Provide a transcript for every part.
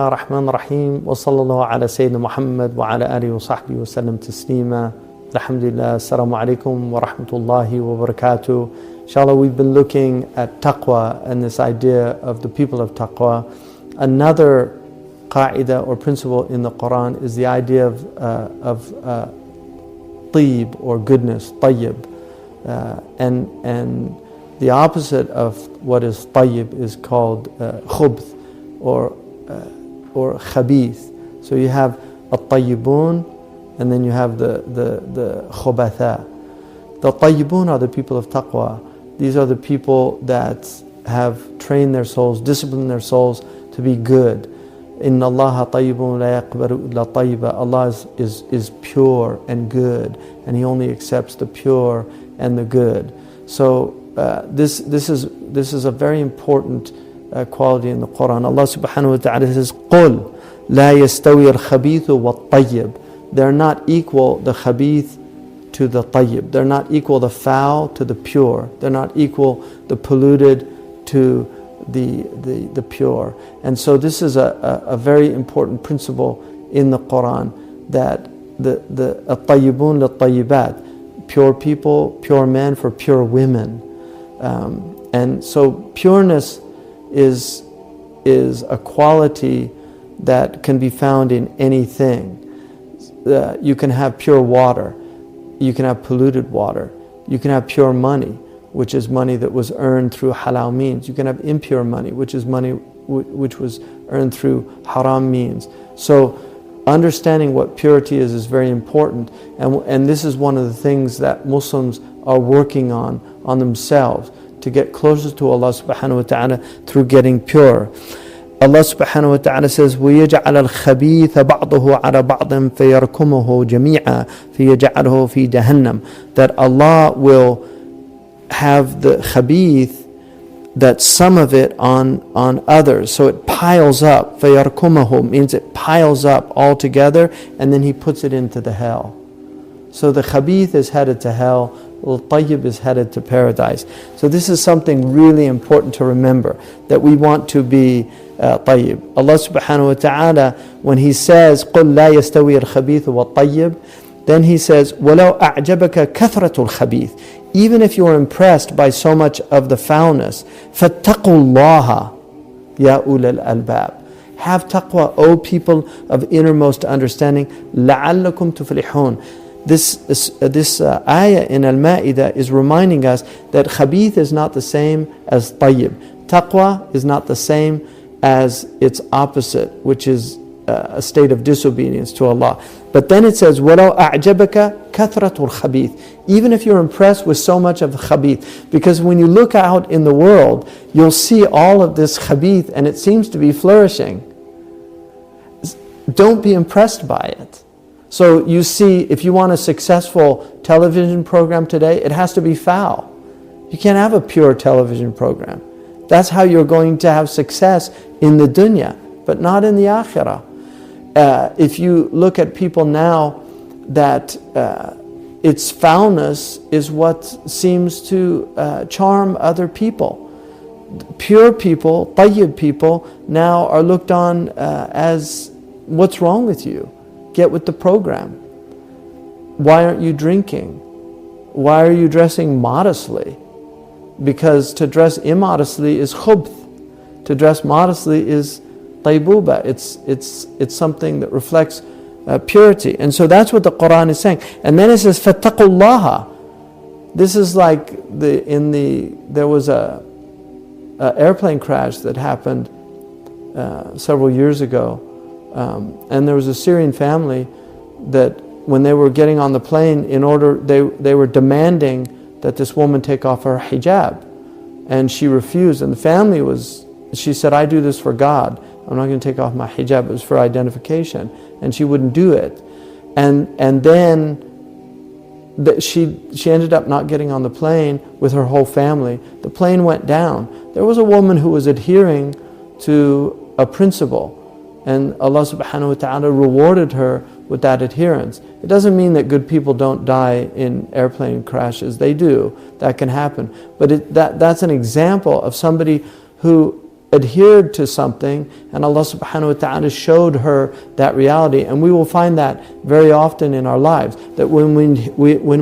الله الرحمن الرحيم وصلى الله على سيدنا محمد وعلى آله وصحبه وسلم تسليما. Alhamdulillah, assalamu alaikum wa rahmatullahi wa barakatuh. Inshallah, we've been looking at taqwa and this idea of the people of taqwa. Another qa'idah or principle in the Quran is the idea of tayyib or goodness, tayyib. And the opposite of what is tayyib is called khubth or khabith. So you have at-tayyibun and then you have the khubatha. The tayyibun are the people of taqwa. These are the people that have trained their souls, disciplined their souls to be good. Inna Allaha tayyibun la yaqbalu illa tayyiba. Allah is pure and good, and He only accepts the pure and the good. So this is a very important quality in the Quran. Allah subhanahu wa ta'ala says, قُلْ لَا يَسْتَوِي الْخَبِيثُ وَالطَّيِّبُ. They're not equal, the khabith to the tayyib. They're not equal, the foul to the pure. They're not equal, the polluted to the pure. And so this is a very important principle in the Quran, that the at-tayyibun lit-tayyibat, pure people, pure men for pure women. And so pureness is a quality that can be found in anything. You can have pure water, you can have polluted water, you can have pure money, which is money that was earned through halal means. You can have impure money, which is money which was earned through haram means. So understanding what purity is very important, and this is one of the things that Muslims are working on themselves, to get closer to Allah subhanahu wa ta'ala through getting pure. Allah subhanahu wa ta'ala says, وَيَجْعَلَ الْخَبِيثَ بَعْضُهُ عَلَى بَعْضٍ فَيَرْكُمُهُ جَمِيعًا فَيَجْعَلُهُ فِي جَهَنَّمَ. That Allah will have the khabith, that some of it on others, so it piles up. فَيَرْكُمُهُ means it piles up all together, and then He puts it into the hell. So the khabith is headed to hell, al-tayyib is headed to paradise. So this is something really important to remember, that we want to be tayyib. Allah subhanahu wa ta'ala, when He says قُلْ لَا يَسْتَوِي الْخَبِيثُ وَالطَّيِّب, then He says وَلَوْ أَعْجَبَكَ كَثْرَةُ الْخَبِيثِ. Even if you are impressed by so much of the foulness, فَاتَّقُوا اللَّهَ يَا أُولَى الْأَلْبَابِ. Have taqwa, O people of innermost understanding, لَعَلَّكُمْ تُفْلِحُونَ. This ayah in Al-Ma'idah is reminding us that khabith is not the same as tayyib. Taqwa is not the same as its opposite, which is a state of disobedience to Allah. But then it says, وَلَوْ أَعْجَبَكَ كَثْرَةُ الْخَبِيثِ. Even if you're impressed with so much of the khabith, because when you look out in the world, you'll see all of this khabith and it seems to be flourishing. Don't be impressed by it. So you see, if you want a successful television program today, it has to be foul. You can't have a pure television program. That's how you're going to have success in the dunya, but not in the akhirah. If you look at people now, that its foulness is what seems to charm other people. Pure people, tayyib people, now are looked on as, what's wrong with you? Get with the program. Why aren't you drinking? Why are you dressing modestly? Because to dress immodestly is khubth. To dress modestly is taybuba. It's something that reflects purity. And so that's what the Quran is saying. And then it says, فَاتَّقُوا اللَّهَ. This is like there was a airplane crash that happened several years ago. And there was a Syrian family that when they were getting on the plane, they were demanding that this woman take off her hijab, and she refused. And the family she said, I do this for God. I'm not going to take off my hijab. It was for identification, and she wouldn't do it. And then she ended up not getting on the plane with her whole family. The plane went down. There was a woman who was adhering to a principle, and Allah subhanahu wa ta'ala rewarded her with that adherence. It doesn't mean that good people don't die in airplane crashes. They do. That can happen. But that's an example of somebody who adhered to something, and Allah subhanahu wa ta'ala showed her that reality. And we will find that very often in our lives, that when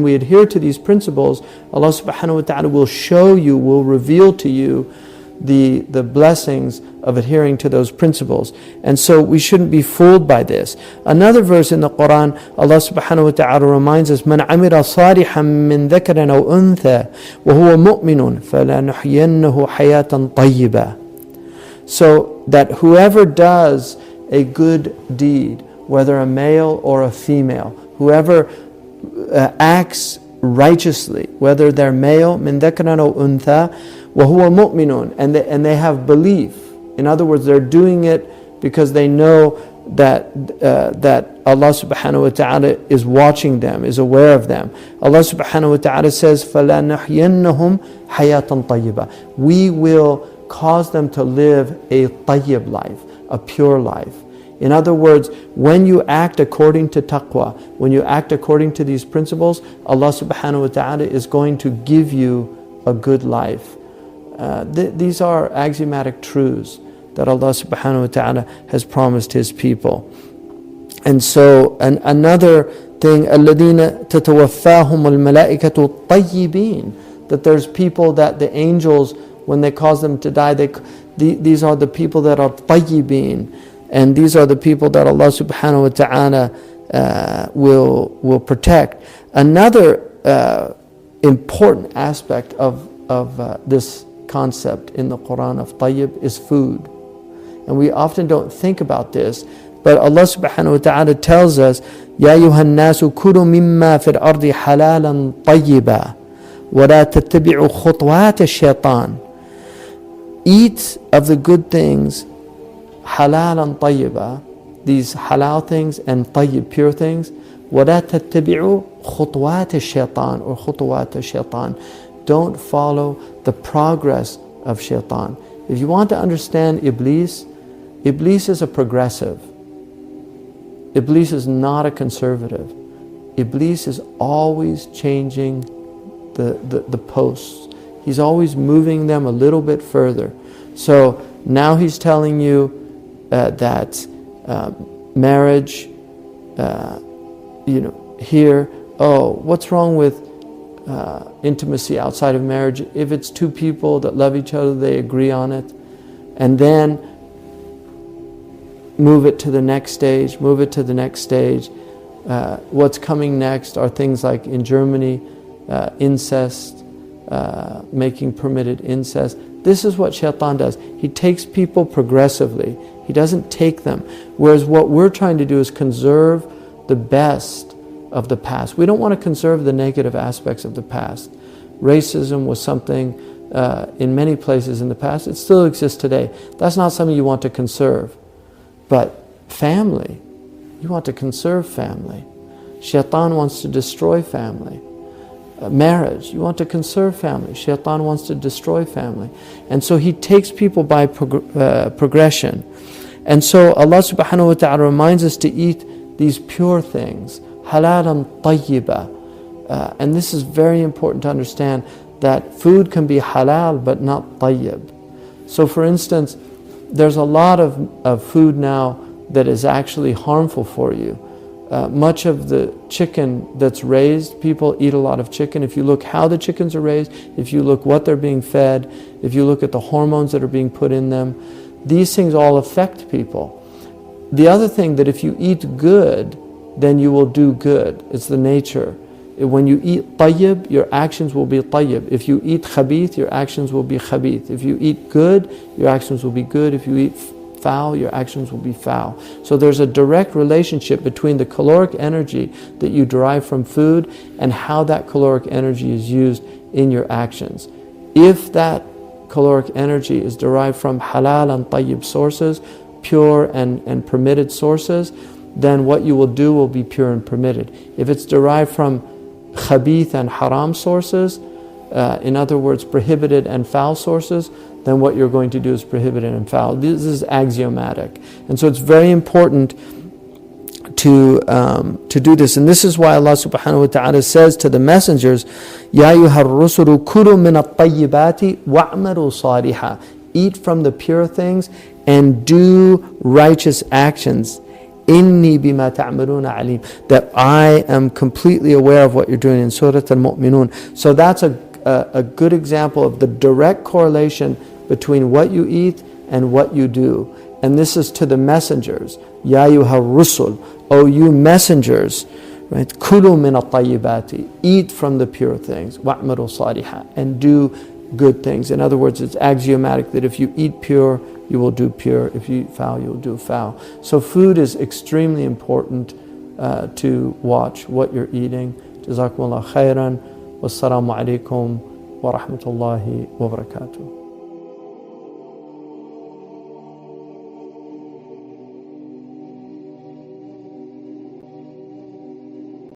we adhere to these principles, Allah subhanahu wa ta'ala will show you, will reveal to you the blessings of adhering to those principles. And so we shouldn't be fooled by this. Another verse in the Quran, Allah subhanahu wa ta'ala reminds us, مَنْ عَمِلَ صَالِحًا مِّن ذَكَرٍ أَوْ أُنْثَى وَهُوَ مُؤْمِنٌ فَلَنُحْيِيَنَّهُ حَيَاةً طَيِّبَةً. So that whoever does a good deed, whether a male or a female, whoever acts righteously, whether they're male, مِن ذَكَرٍ أَوْ أُنْثَى وَهُوَ مُؤْمِنٌ, and they have belief. In other words, they're doing it because they know that Allah subhanahu wa ta'ala is watching them, is aware of them. Allah subhanahu wa ta'ala says, فَلَنَحْيَنَّهُمْ حَيَاةً طَيِّبَةً. We will cause them to live a tayyib life, a pure life. In other words, when you act according to taqwa, when you act according to these principles, Allah subhanahu wa ta'ala is going to give you a good life. These are axiomatic truths that Allah subhanahu wa ta'ala has promised His people. And so another thing, الَّذِينَ تَتَوَفَّاهُمُ الْمَلَائِكَةُ الطَّيِّبِينَ, that there's people that the angels, when they cause them to die, these are the people that are tayyibin, and these are the people that Allah subhanahu wa ta'ala will protect. Another important aspect of this concept in the Quran of tayyib is food. And we often don't think about this, but Allah subhanahu wa ta'ala tells us, يَا أَيُّهَا النَّاسُ كُلُوا مِمَّا فِي الْأَرْضِ حَلَالًا طَيِّبًا وَلَا تَتَّبِعُوا خُطْوَاتِ الشَّيْطَانِ. Eat of the good things, halalan tayyiba, these halal things, and tayyib, pure things. وَلَا تَتَّبِعُوا خُطْوَاتِ الشَّيْطَانِ, or خُطْوَاتِ الشَّيْطَانِ. Don't follow the progress of shaitan. If you want to understand Iblis, Iblis is a progressive. Iblis is not a conservative. Iblis is always changing the posts. He's always moving them a little bit further. So now he's telling you that marriage, here, what's wrong with intimacy outside of marriage? If it's two people that love each other, they agree on it, and then move it to the next stage, what's coming next are things like in Germany, incest, making permitted incest. This is what shaitan does. He takes people progressively. He doesn't take them. Whereas what we're trying to do is conserve the best of the past. We don't want to conserve the negative aspects of the past. Racism was something in many places in the past. It still exists today. That's not something you want to conserve. But family, you want to conserve family. Shaitan wants to destroy family. Marriage, you want to conserve family. Shaitan wants to destroy family. And so he takes people by progression. And so Allah subhanahu wa ta'ala reminds us to eat these pure things, halalan tayyiba. And this is very important to understand, that food can be halal but not tayyib. So for instance, there's a lot of food now that is actually harmful for you. Much of the chicken that's raised, people eat a lot of chicken. If you look how the chickens are raised, if you look what they're being fed, if you look at the hormones that are being put in them, these things all affect people. The other thing, that if you eat good, then you will do good. It's the nature. When you eat tayyib, your actions will be tayyib. If you eat khabith, your actions will be khabith. If you eat good, your actions will be good. If you eat foul, your actions will be foul. So there's a direct relationship between the caloric energy that you derive from food and how that caloric energy is used in your actions. If that caloric energy is derived from halal and tayyib sources, pure and permitted sources, then what you will do will be pure and permitted. If it's derived from khabith and haram sources, in other words, prohibited and foul sources, then what you're going to do is prohibited and foul. This is axiomatic. And so it's very important to do this. And this is why Allah subhanahu wa ta'ala says to the messengers, Ya ayyuhar rusulu kulu min at-tayyibati wa'malu salihah. eat from the pure things and do righteous actions. Inni bima ta'maluna alim. That I am completely aware of what you're doing in Surah Al-Mu'minun. So that's a good example of the direct correlation between what you eat and what you do. And this is to the messengers. Ya ayyuha rusul, O you messengers, right? Kulu min at-tayyibati, eat from the pure things. Wa'malu saliha, and do good things. In other words, it's axiomatic that if you eat pure, you will do pure. If you eat foul, you'll do foul. So food is extremely important to watch what you're eating. Jazakumullah khairan. Wassalamu alaikum wa rahmatullahi wa barakatuh.